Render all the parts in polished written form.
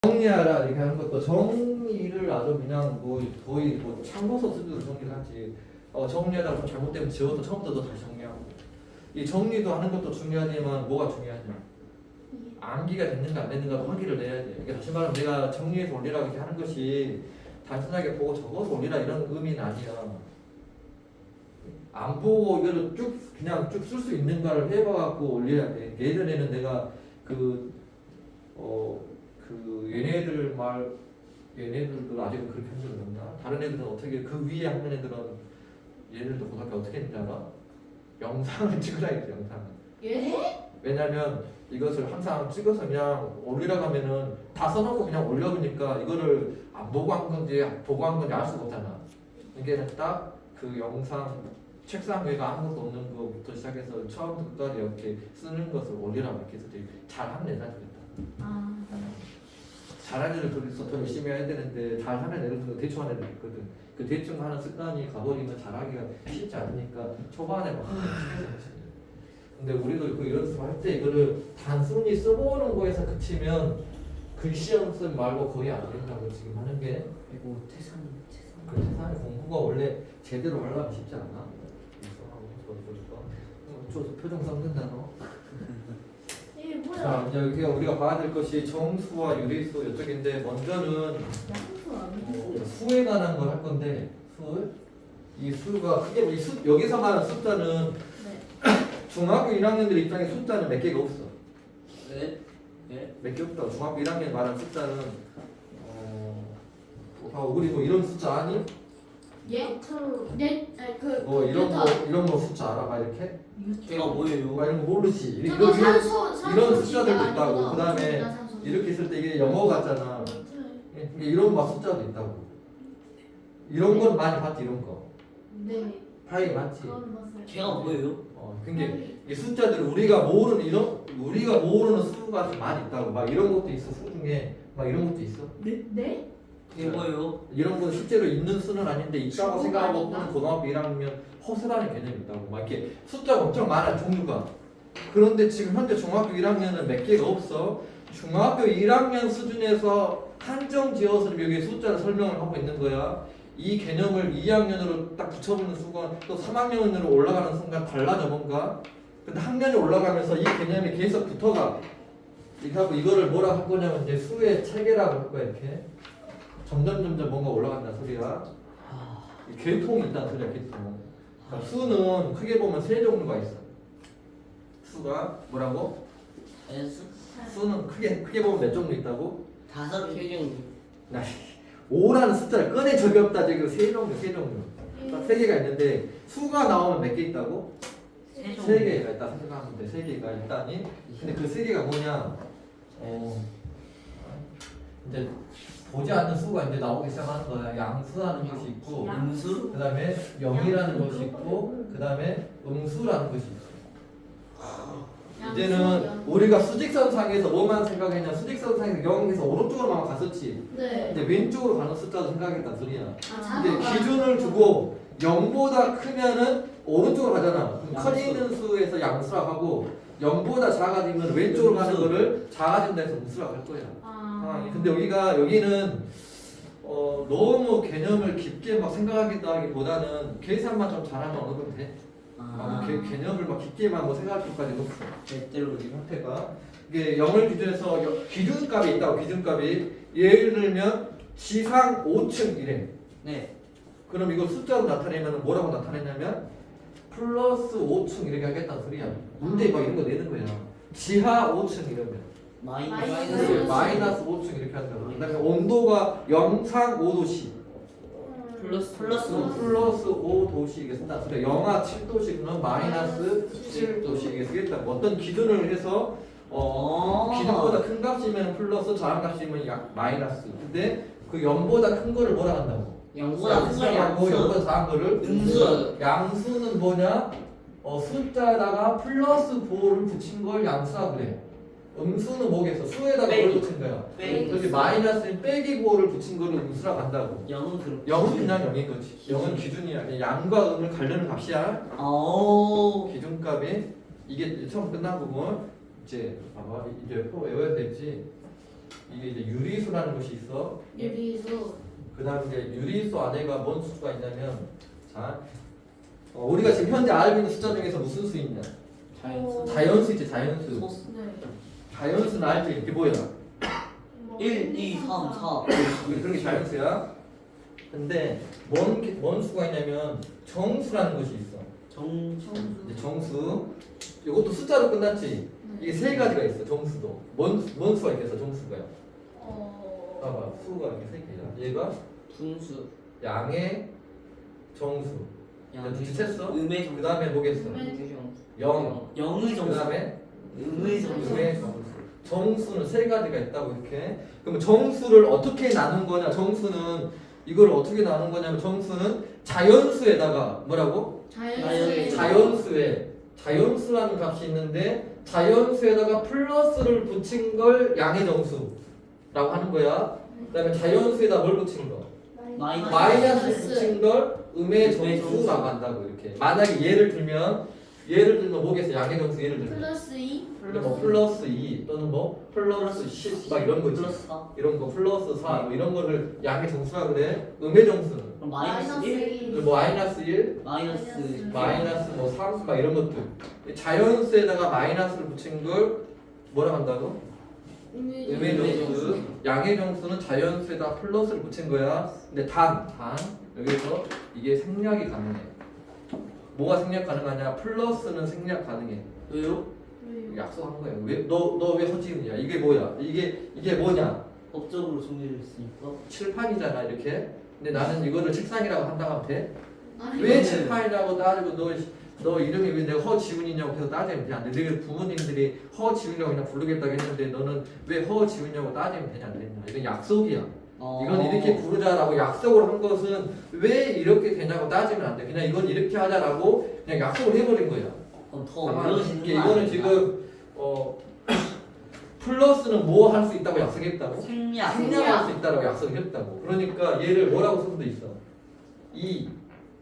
정리하라 이렇게 하는 것도 정리를 아주 그냥 뭐 거의 뭐 참고서 수준으로 정리를 하지. 정리하다가 좀 잘못되면 지워서 처음부터 다시 정리하고. 이 정리도 하는 것도 중요하지만 뭐가 중요하냐? 암기가 됐는가 안 됐는가도 확인을 해야 돼. 그러니까 다시 말하면 내가 정리해서 올리라 이렇게 하는 것이 단순하게 보고 적어서 올리라 이런 의미는 아니야. 안 보고 이거를 쭉 그냥 쭉 쓸 수 있는가를 해봐갖고 올려야 돼. 예전에는 내가 얘네들도 아직은 그렇게 한 적은 없나? 다른 애들은 어떻게 그 위에 하는 애들은 얘네들도 고등학교 어떻게 했는지 알아? 영상을 찍으라 했지 영상을. 예? 왜냐면 이것을 항상 찍어서 그냥 올리라고 하면은 다 써놓고 그냥 올려보니까 이거를 안 보고 한 건지 보고 한 건지 알 수가 없잖아. 그러니까 딱 그 영상 책상 위에 아무것도 없는 것부터 시작해서 처음부터 끝까지 이렇게 쓰는 것을 올리라고 이렇게 해서 잘하는 애들한테 그랬다. 잘하는 애들 더 열심히 해야 되는데 잘하는 애들도 대충 하는 애들 있거든. 그 대충 하는 습관이 가버리면 잘하기가 쉽지 않으니까 초반에 막 근데 우리도 그 연습할 때 이거를 단순히 써보는 거에서 그치면 글씨 연습 말고 거의 안 된다고 지금 하는 게. 이거 태산 그 세상에 공부가 원래 제대로 하려면 쉽지 않아. 표정 썩는다 너. 이게 뭐야? 자 이제 여기 우리가 봐야 될 것이 정수와 유리수 이쪽인데 먼저는 수에 관한 걸 할 건데 이 수가 크게 여기서 말하는 숫자는 중학교 1학년들 입장에 숫자는 몇 개가 없어. 네? 네? 몇 개 없다. 중학교 1학년 말하는 숫자는 우리 뭐 이런 숫자 아니? 예? 이런 거 숫자 알아? 막 이렇게? 걔가 뭐예요? 막 이런 거 모르지. 이런 숫자들도 있다고. 그다음에 이렇게 있을 때 이게 영어 같잖아. 이런 막 숫자도 있다고. 이런 건 많이 봤지 이런 거. 네. 파이 맞지? 걔가 뭐예요? 그게 이 숫자들 우리가 모르는 수가 좀 많이 있다고. 막 이런 것도 있어. 수 중에 막 이런 것도 있어. 네? 걔 뭐예요? 이런 건 실제로 있는 수는 아닌데 있다고 수가 생각하고 아닌가? 보는 고등학교 1학년 허세라는 개념이 있다고. 막 이렇게 숫자가 엄청 많아 종류가. 그런데 지금 현재 중학교 1학년은 몇 개가 없어. 중학교 1학년 수준에서 한정 지어서 여기 숫자를 설명을 하고 있는 거야. 이 개념을 2학년으로 딱 붙여보는 순간 또 3학년으로 올라가는 순간 달라져 뭔가. 근데 학년이 올라가면서 이 개념이 계속 붙어가. 이하고 이거를 뭐라 할 거냐면 이제 수의 체계라고 할 거야 이렇게. 점점 뭔가 올라간다 소리야. 계통이 있다는 소리야 계통. 그러니까 수는 크게 보면 세 종류가 있어. 수가 뭐라고? 자연수? 수는 크게 보면 몇 종류 있다고? 5개. 5라는 숫자를 꺼내 적이 없다 지금 세 종류. 딱 세 개가 있는데 수가 나오면 몇 개 있다고? 세 개가 있다 생각하면 돼. 세 개가 있다니. 근데 그 세 개가 뭐냐? 이제 보지 않는 수가 이제 나오기 시작하는 거야. 양수라는 것이 있고, 음수? 그다음에 영이라는 것이 있고, 그다음에 음수라는 것이 있어. 이제는 우리가 수직선상에서 뭐만 생각했냐? 수직선상에서 0에서 오른쪽으로만 갔었지. 네. 근데 왼쪽으로 가는 숫자도 생각했단 소리야. 아, 근데 기준을 두고 0보다 크면은 오른쪽으로 가잖아. 그럼 커져 있는 수에서 양수라고 하고 0보다 작아지면 왼쪽으로 가는 거를 작아진다 해서 음수라고 할 거야. 근데 여기는 너무 개념을 깊게 막 생각하기보다는 계산만 좀 잘하면 어느 정도 돼. 개념을 막 깊게만 뭐 생각할 것까지 놓고 절대로 이 형태가 이게 0을 기준해서 기준값이 있다고. 기준값이 예를 들면 지상 5층 이래. 네. 그럼 이거 숫자로 나타내면 뭐라고 나타내냐면 플러스 5층 이렇게 하겠다는 소리야. 문제 막 이런 거 내는 거야. 지하 5층 이러면 마이너스 마이너스 5층 이렇게 한다. 그다음에 온도가 영상 5도씨 플러스 플러스 5도씨겠습니다. 그래 영하 7도씨면 마이너스 7도씨 쓰겠다. 어떤 기준을 해서 기준보다 큰 값이면 플러스 작은 값이면 마이너스. 근데 그 0보다 큰 거를 뭐라 한다고? 양보다 큰 거 양수. 양수. 0보다 작은 거를 음수. 양수는 뭐냐? 숫자에다가 플러스 5를 붙인 걸 양수라 그래. 음수는 뭐겠어? 수에다가 뭘 붙인 거야. 그래서 마이너스는 빼기 5를 붙인 거를 음수라고 한다고. 0은 그렇게. 0은 그냥 0인 거지. 0은 기준이야. 양과 음을 가르는 값이야. 기준값이 이게 처음 끝난 부분 이제 봐봐 이제 또 외워야 되지. 이게 이제 유리수라는 것이 있어. 유리수. 그 다음에 이제 유리수 안에가 뭔 수가 있냐면 자 우리가 지금 현재 알고 있는 숫자 중에서 무슨 수 있냐? 자연수. 자연수 있지 자연수. 소수. 네. 자연수는 알지? 이게 뭐야? 1, 2, 3, 4. 그런 게 자연수야. 근데 뭔 수가 있냐면 정수라는 것이 있어. 정수. 이제 정수. 이것도 숫자로 끝났지. 이게 세 가지가 있어. 정수도. 뭔 수가 있겠어? 정수가요. 봐봐. 수가 이렇게 세 개야. 얘가 분수. 양의 정수. 눈치챘어? 음의 정수. 그 다음에 뭐겠어? 영. 영의 그 정수. 다음에 음의 정수. 음의 정수. 정수는 세 가지가 있다고 이렇게. 그럼 정수를 어떻게 나눈 거냐? 정수는 이걸 어떻게 나눈 거냐면 정수는 자연수에다가 뭐라고? 자연수라는 값이 있는데 자연수에다가 플러스를 붙인 걸 양의 정수라고 하는 거야. 그다음에 자연수에다 뭘 붙인 거? 마이너스 붙인 걸 음의 정수라고 한다고 이렇게. 만약에 예를 들면 뭐겠어? 양의 정수 예를 들면 플러스 2. 뭐 플러스 2 또는 뭐 플러스 10 막 이런 거지. 플러스 4. 이런 거 플러스 4 뭐 이런 거를 양의 정수라 그래. 음의 정수는 그럼 마이너스 1. 뭐 마이너스 1, 마이너스 뭐 3, 막 이런 것들. 자연수에다가 마이너스를 붙인 걸 뭐라 한다고? 음의 정수. 양의 정수는 자연수에다가 플러스를 붙인 거야. 근데 단 여기서 이게 생략이 가능해. 뭐가 생략 가능하냐? 플러스는 생략 가능해. 왜요? 약속한 거야. 왜 너 왜 허지은이야? 이게 뭐야? 이게 뭐냐? 법적으로 정리됐으니까. 칠판이잖아 이렇게. 근데 나는 이거를 책상이라고 한다고 하면 돼? 아니, 왜 칠판이라고 따지고 너 이름이 왜 내가 허지훈이냐고 계속 따지면 돼? 안 돼. 너희 부모님들이 허지훈이라고 그냥 부르겠다고 했는데 너는 왜 허지훈이냐고 따지면 되냐 안 되냐? 이건 약속이야. 이건 이렇게 부르자라고 약속을 한 것은 왜 이렇게 되냐고 따지면 안 돼. 그냥 이건 이렇게 하자라고 그냥 약속을 해버린 거야. 더 다만 어려워지는 거 이거는 지금 플러스는 뭐 할 수 있다고 약속했다고? 생략할 수 있다고 약속했다고. 그러니까 얘를 뭐라고 쓸 수도 있어. 2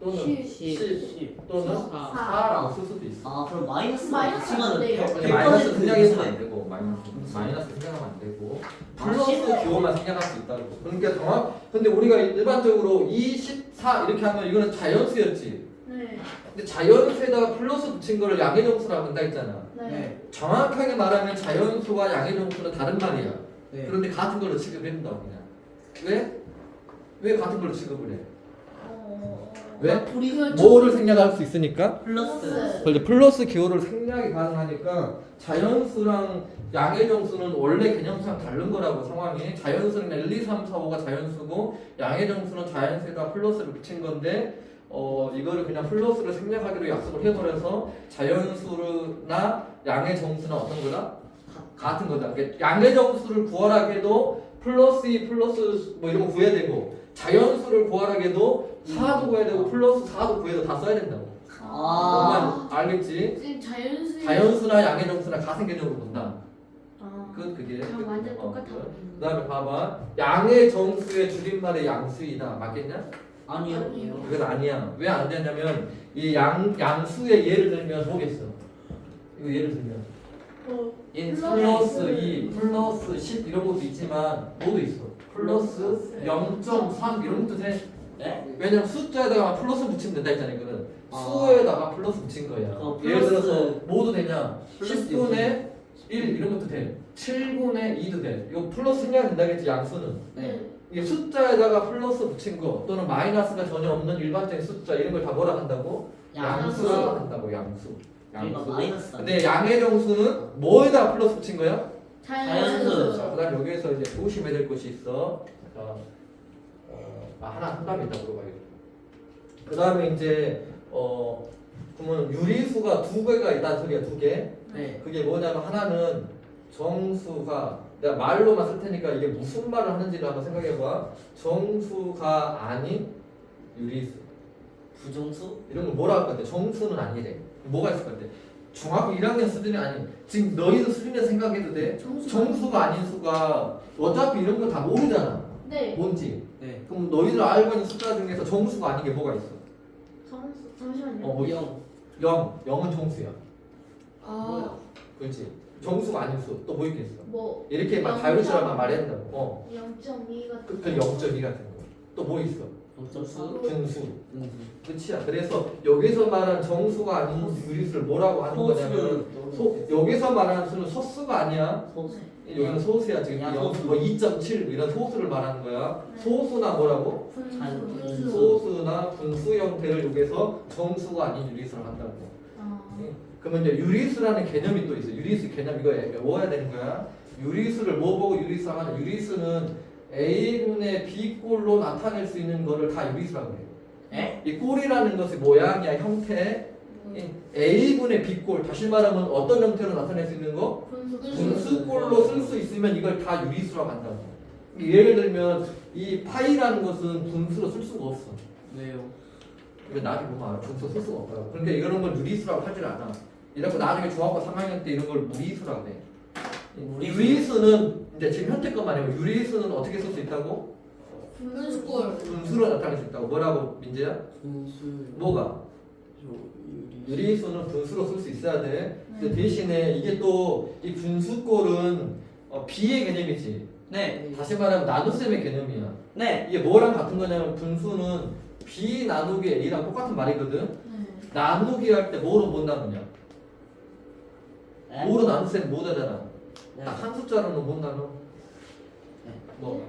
또는 10 또는 4라고 쓸 수도 있어. 아 그럼 마이너스 마이너스 안 돼요. 마이너스 생략해서는 안 되고 마이너스 생략하면 안 되고 플러스 기호만 생략할 수 있다고. 그러니까 근데 우리가 일반적으로 24 이렇게 하면 이거는 자연수였지. 네. 근데 자연수에다가 플러스 붙인 거를 양의 정수라고 한다 했잖아. 네. 정확하게 말하면 자연수와 양의 정수는 다른 말이야. 네. 그런데 같은 걸로 취급을 한다고 그냥. 왜? 왜 같은 걸로 취급을 해? 왜? 뭐를 생략할 수 있으니까? 플러스. 그래서 플러스 기호를 생략이 가능하니까 자연수랑 양의 정수는 원래 개념상 다른 거라고 상황이. 자연수는 1, 2, 3, 4, 5가 자연수고 양의 정수는 자연수에다 플러스를 붙인 건데 이거를 그냥 플러스를 생략하기로 약속을 해버려서 자연수나 양의 정수는 어떤 거다? 같은 거다. 그러니까 양의 정수를 구하라게도 플러스 2, 플러스 뭐 이런 거 구해야 되고 자연수를 구하라게도 4도 구해야 되고 플러스 4도 구해도 다 써야 된다고. 뭔가 알겠지? 지금 자연수나 양의 정수나 같은 개념으로 본다. 그게 그냥 완전 똑같아. 그 다음에 봐봐. 양의 정수의 줄임말이 양수이다. 맞겠냐? 아니요. 그건 아니야. 왜 안 되냐면 이 양수의 예를 들면 뭐겠어? 이거 예를 들면 얘는 플러스 2, 플러스 10 이런 것도 있지만 뭐도 있어? 플러스 0.3 이런 것도 돼. 네? 왜냐면 숫자에다가 플러스 붙이면 된다 했잖아. 이거는 아. 수에다가 플러스 붙인 거야. 예를 플러스 들어서 뭐도 되냐? 플러스 10분의 1 이런 것도 돼. 7분의 2도 돼. 이거 플러스 생략 된다겠지 양수는. 네. 이게 숫자에다가 플러스 붙인 거 또는 마이너스가 전혀 없는 일반적인 숫자 이런 걸 다 뭐라 한다고? 양수라고 한다고. 양수. 마이너스. 근데 양의 정수는 뭐에다가 플러스 붙인 거야? 자연수. 자, 그다음 여기에서 이제 조심해야 될 것이 있어. 자, 하나 한 다음에 이따 물어봐야겠다. 그다음에 이제 그러면 유리수가 두 개가 있다는 소리야. 두 개. 네. 그게 뭐냐면 하나는 정수가 내가 말로만 쓸 테니까 이게 무슨 말을 하는지를 한번 생각해봐. 정수가 아닌 유리수. 부정수? 이런 걸 뭐라 할 건데 정수는 아니래. 뭐가 있을 건데? 중학교 1학년 수준이 아닌 지금 너희도 수준에 생각해도 돼. 정수가 아닌 수가 어차피 이런 거 다 모르잖아. 네. 뭔지. 네. 그럼 너희들 알고 있는 숫자 중에서 정수가 아닌 게 뭐가 있어? 잠시만요. 뭐 0. 0. 0은 정수야. 아. 그렇지. 정수가 아닌 수. 또 뭐 있겠어? 뭐 이렇게 막 다이어트라만 말해야 된다고. 0.2 같은 그 0.2 같은 거. 또 뭐 있어? 점수 분수. 끝이야. 그래서 여기서 말하는 정수가 아닌 유리수를 뭐라고 하는 거냐면 여기서 말하는 수는 소수가 아니야. 소수 여기는 소수야. 지금 야소수. 뭐 2.7 이런 소수를 말하는 거야. 소수나 뭐라고? 분수. 소수나 분수 형태를 여기서 정수가 아닌 유리수를 한다고. 그러면 이제 유리수라는 개념이 또 있어. 유리수 개념 이거 외워야 되는 거야. 유리수를 뭐 보고 유리수 하냐? 유리수는 A분의 B꼴로 나타낼 수 있는 거를 다 유리수라고 해요. 에? 이 꼴이라는 것이 모양이야, 형태. A분의 B꼴, 다시 말하면 어떤 형태로 나타낼 수 있는 거? 분수꼴로 쓸 수 있으면 이걸 다 유리수라고 한다고. 예를 들면 이 파이라는 것은 분수로 쓸 수가 없어. 왜요? 이거 나중에 보면 알아. 분수로 쓸 수가 없다고. 그러니까 이런 걸 유리수라고 하질 않아. 이래서 나중에 중학교 3학년 때 이런 걸 무리수라고 해. 유리수는 이제 지금 현재 것만 해요. 유리수는 어떻게 쓸 수 있다고? 분수꼴. 분수로 나타낼 수 있다고. 뭐라고 민재야? 분수 뭐가? 유리수는 분수로 쓸 수 있어야 돼. 근데 대신에 이게 또 이 분수꼴은 B의 개념이지. 네. 다시 말하면 나눗셈의 개념이야. 네. 이게 뭐랑 같은 거냐면 분수는 B 나누기 A랑 똑같은 말이거든. 나누기 할 때 뭐로 못 나누냐? 네. 뭐로 나눗셈 못 하잖아. 네. 딱 한 숫자로는 못 나눠. 네. 뭐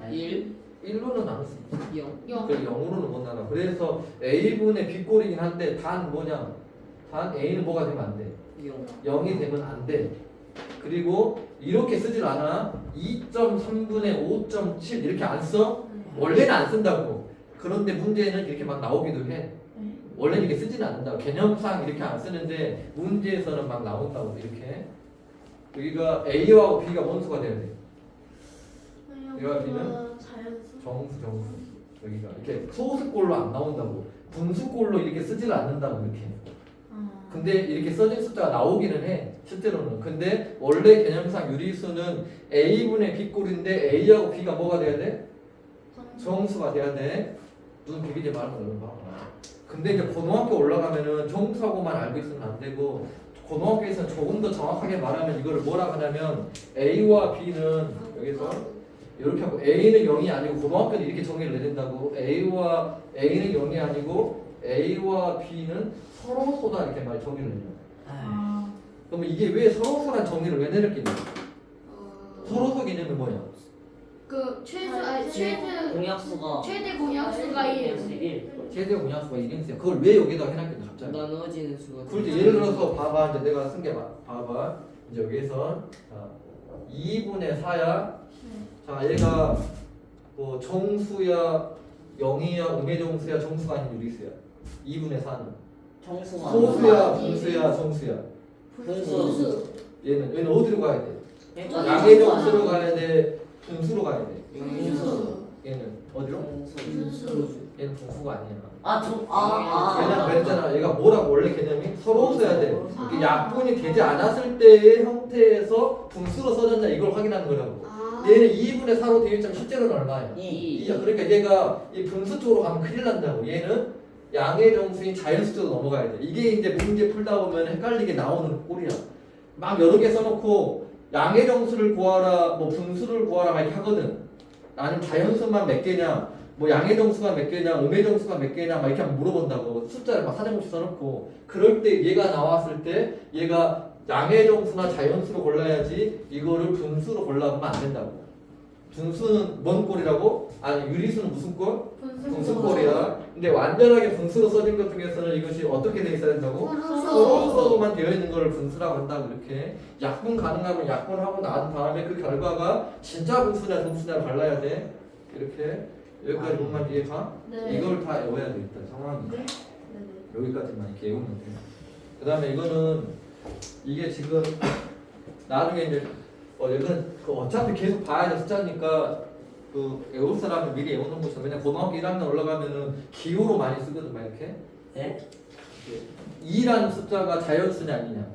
1 1로는 나눌 수 있지. 0 그 0으로는 못 나눠. 그래서 A분의 B꼴이긴 한데 단 뭐냐? 단 A는 뭐가 되면 안 돼. 0 0이 되면 안 돼. 그리고 이렇게 쓰질 않아. 2.3분의 5.7 이렇게 안 써? 원래는 안 쓴다고. 그런데 문제는 이렇게 막 나오기도 해. 원래는 이렇게 쓰지는 않는다고. 개념상 이렇게 안 쓰는데 문제에서는 막 나온다고. 이렇게. 여기가 A와 B가 원수가 돼야 돼. 얘가 B는 정수. 여기가 이렇게 소수꼴로 안 나온다고. 분수꼴로 이렇게 쓰지를 않는다고 이렇게. 근데 이렇게 써진 숫자가 나오기는 해. 실제로는. 근데 원래 개념상 유리수는 A분의 B꼴인데 A하고 B가 뭐가 돼야 돼? 정수가 돼야 돼. 무슨 비비지 말고 그러는 거. 근데 이제 고등학교 올라가면은 정수하고만 알고 있으면 안 되고 고등학교에서는 조금 더 정확하게 말하면 이거를 뭐라 하냐면 A와 B는 여기서 이렇게 하고 A는 0이 아니고 고등학교는 이렇게 정의를 내린다고. A는 0이 아니고 A와 B는 서로소다 이렇게 말 정의를 내려. 그러면 이게 왜 서로소란 정의를 왜 내렸겠냐? 서로소 개념은 뭐냐? 그 최대 공약수가 최대 공약수가 1. 1 최대 공약수가 1인수야. 그걸 왜 여기다 해놨겠냐 갑자기? 나누어지는 수가 그렇지. 예를 들어서 봐봐. 이제 내가 쓴 게 봐봐. 이제 여기서 2분의 4야. 자, 얘가 뭐 정수야, 0이야, 음의 정수가 아닌 유리수야. 2분의 4는 정수가 소수야, 분수야, 정수야. 분수 얘는 어디로 가야 돼? 그러니까 양의 정수로 가야 돼, 분수로 가야 돼. 분수 얘는 어디로? 분수 얘는 분수가 아니야. 왜냐면 그랬잖아. 얘가 뭐라고 원래 개념이 서로 써야 돼. 이게 약분이 되지 않았을 때의 형태에서 분수로 써졌냐 이걸 확인하는 거라고. 얘는 2분의 4로 되어 있지만 실제로는 얼마야? 2야. 그러니까 얘가 이 분수 쪽으로 가면 큰일 난다고. 얘는 양의 정수인 자연수 쪽으로 넘어가야 돼. 이게 이제 문제 풀다 보면 헷갈리게 나오는 꼴이야. 막 여러 개 써놓고 양의 정수를 구하라, 뭐 분수를 구하라 막 이렇게 하거든. 아니면 자연수만 몇 개냐, 뭐 양의 정수가 몇 개냐, 음의 정수가 몇 개냐 막 이렇게 한번 물어본다고. 숫자를 막 사정없이 써놓고. 그럴 때 얘가 나왔을 때 얘가 양의 정수나 자연수로 골라야지 이거를 분수로 골라보면 안 된다고. 분수는 뭔 꼴이라고? 아니 유리수는 무슨 꼴? 분수꼴이야. 근데 완전하게 분수로 써진 것 중에서는 이것이 어떻게 돼 있어야 된다고? 서로서로만 되어 있는 걸 분수라고 한다고. 이렇게 약분 가능하면 약분하고 난 다음에 그 결과가 진짜 분수냐 정수냐 발라야 돼. 이렇게 여기까지 뭔가 이해가? 이걸 다 외워야 돼 일단 상황이. 여기까지만 이렇게 외우면 돼. 그 다음에 이거는 이게 지금 나중에 이제 이거는 어차피 계속 봐야 될 숫자니까 그 외울 사람은 미리 외우는 거죠. 왜냐 고등학교 1학년 올라가면은 기호로 많이 쓰거든 막 이렇게. 네? 2라는 숫자가 자연수냐 아니냐.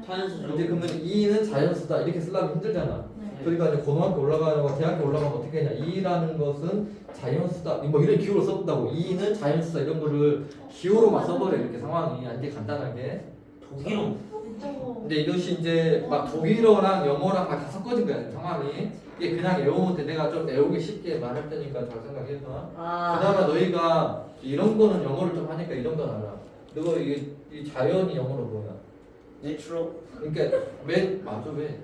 자연수죠. 이제 그러면 2는 자연수다 이렇게 쓰려면 힘들잖아. 그러니까 이제 고등학교 올라가고 대학교 올라가면 어떻게 하냐. 2라는 것은 자연수다. 뭐 이런 기호로 써본다고. 2는 자연수다 이런 거를 기호로만 써버려 이렇게 상황이. 이렇게 간단하게. 독일어 근데 이것이 이제 막 독일어랑 영어랑 막 다 섞어진 거야 상황이. 이게 그냥 외우면 돼. 내가 좀 외우기 쉽게 말할 테니까 잘 생각해서. 그나마 너희가 이런 거는 영어를 좀 하니까 이런 건 알아. 너 이게 이 자연이 영어로 뭐야? 내추럴. 그러니까 맞아 왜?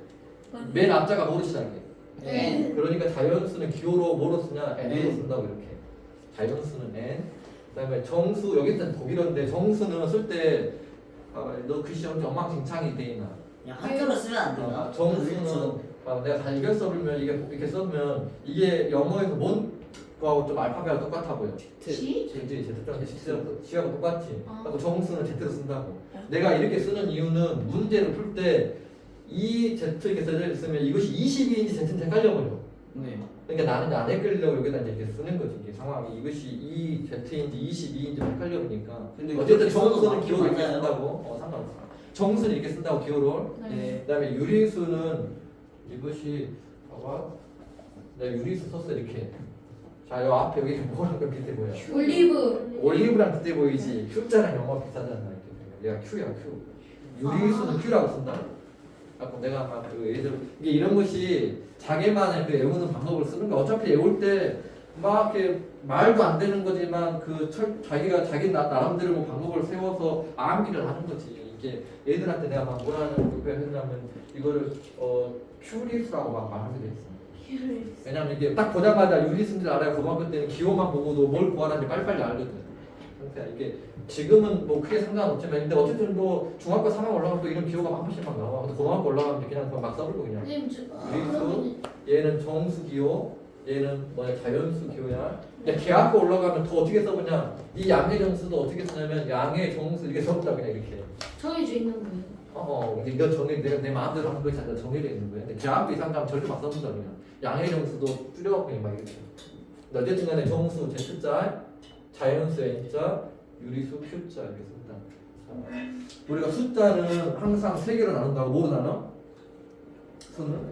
맨 앞자가 뭐로 시작해? N. 그러니까 자연수는 기호로 뭐로 쓰냐? N으로 쓴다고 이렇게. 자연수는 N. 그다음에 정수 여기서는 독일어인데 정수는 쓸 때 너 글씨 엄청 엉망진창이 돼 있나? 그냥 한자로 쓰면 안 되나? 정수는 내가 다 이겨 써보면 이게 이렇게 써면 이게 영어에서 뭔 거하고 좀 알파벳하고 똑같아 보여. G? C하고 똑같지. 아. 그리고 정수는 Z로 쓴다고. 내가 이렇게 쓰는 이유는 문제를 풀 때 이 Z 이렇게 써져 있으면 이것이 22인지 Z인지 헷갈려 버려. 네. 그러니까 나는 안 헷갈리려고 여기다 이제 이렇게 쓰는 거지. 이게 상황이 이것이 이 Z인지 22인지 헷갈려 보니까. 근데 어쨌든 그렇게 써도 정수는 기호를 이렇게 맞아요. 쓴다고. 상관없어. 정수는 이렇게 쓴다고 기호를. 네. 그다음에 유리수는 이것이 봐봐. 내가 유리수 썼어 이렇게. 자, 요 앞에 여기 뭐랑 그 밑에 뭐야? 올리브. 올리브랑 그때 보이지. Q자랑 영어 비슷하잖아. 이렇게. 얘가 Q야 Q. 유리수는 Q라고 쓴다. 아까 내가 아마 그 예를 이게 이런 것이 자기만의 그 외우는 방법을 쓰는 거야. 어차피 외울 때 막 이렇게 말도 안 되는 거지만 자기가 자기 나름대로 뭐 방법을 세워서 암기를 하는 거지. 이게 애들한테 내가 막 뭐라는 걸 했냐면 이거를 큐리수라고 막 말하게 돼 있어. 왜냐면 이게 딱 보자마자 유리수인 줄 알아야 고등학교 때는 기호만 보고도 뭘 구하는지 빨리빨리 알거든. 그러니까 이게 지금은 뭐 크게 상관없지만 근데 어쨌든 뭐 중학교 3학 올라가면 또 이런 기호가 한 번씩 막 나와. 근데 고등학교 올라가면 그냥 막 써버리고 그냥. 유리수, 얘는 정수 기호, 얘는 뭐야 자연수 기호야. 근데 대학교 올라가면 더 어떻게 써보냐? 이 양의 정수도 어떻게 쓰냐면 양의 정수 이렇게 써본다 그냥 이렇게. 정해져 있는 거예요. 근데 이거 내가 내 마음대로 하는 것이 아니라 정해져 있는 거야. 근데 대학교 이상 가면 절대 막 써본다 그냥. 양의 정수도 줄여갖고 그냥 막 이렇게. 근데 어쨌든 간에 정수 Z자, 자연수 N자, 유리수 Q자 이렇게 쓴다. 우리가 숫자는 항상 세 개로 나눈다고. 뭐로 나눠? 수는?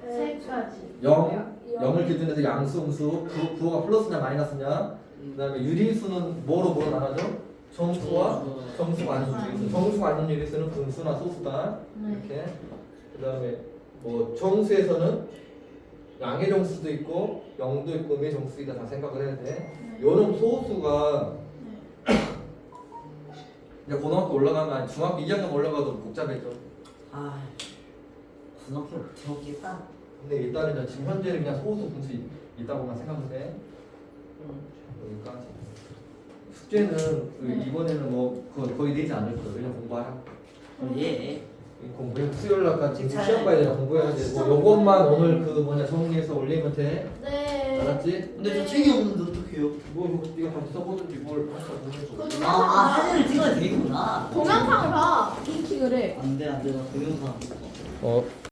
세 가지. 0을 기준해서 양수, 음수, 부호가 플러스냐 마이너스냐. 그다음에 유리수는 뭐로 나눠져? 정수와 정수가 아닌 유리수. 정수가 아닌 유리수는 분수나 소수다. 이렇게. 그다음에 뭐 정수에서는 양의 정수도 있고 0도 있고 음의 정수도 있다 다 생각을 해야 돼. 요놈 소수가 이제 고등학교 올라가면 중학교 2학년 올라가도 복잡해져. 아, 고등학교 배웠겠다. 근데 일단은 지금 현재는 그냥 소수 분수 있다고만 생각을 해. 여기까지. 숙제는 이번에는 뭐 거의 되지 않을 거예요. 그냥 공부하라. 예. 공부해. 수요일 날까지 시험 봐야 되나 공부해야 돼. 뭐 요것만 오늘 그 정리해서 올리면 돼. 네. 알았지? 근데 저 책이 없는데 어떡해요? 뭐 이거 다시 써보든지 뭘 다시 써보든지. 사진을 찍어야 되겠구나. 동영상을 봐. 킹킹을 해. 안 돼, 나 동영상.